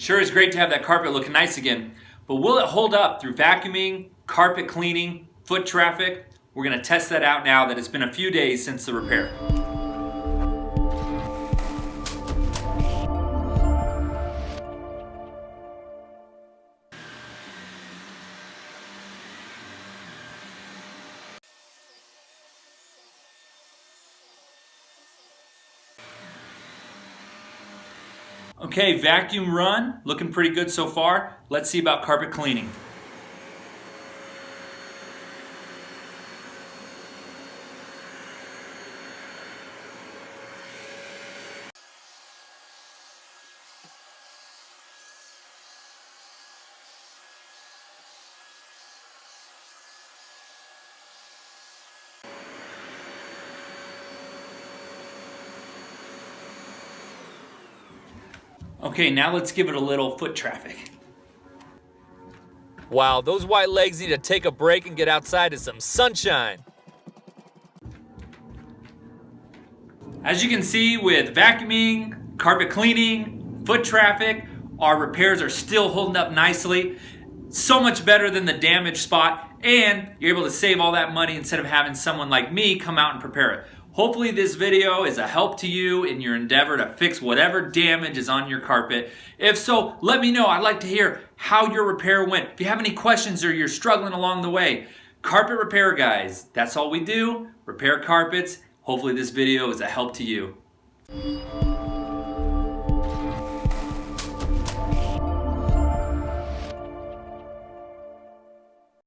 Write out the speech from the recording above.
Sure is great to have that carpet looking nice again, but will it hold up through vacuuming, carpet cleaning, foot traffic? We're going to test that out now that it's been a few days since the repair. Okay, vacuum run, looking pretty good so far. Let's see about carpet cleaning. Okay, now let's give it a little foot traffic. Wow, those white legs need to take a break and get outside to some sunshine. As you can see, with vacuuming, carpet cleaning, foot traffic, our repairs are still holding up nicely. So much better than the damaged spot, and you're able to save all that money instead of having someone like me come out and prepare it. Hopefully this video is a help to you in your endeavor to fix whatever damage is on your carpet. If so, let me know. I'd like to hear how your repair went. If you have any questions or you're struggling along the way, Carpet Repair Guys, that's all we do. Repair carpets. Hopefully this video is a help to you.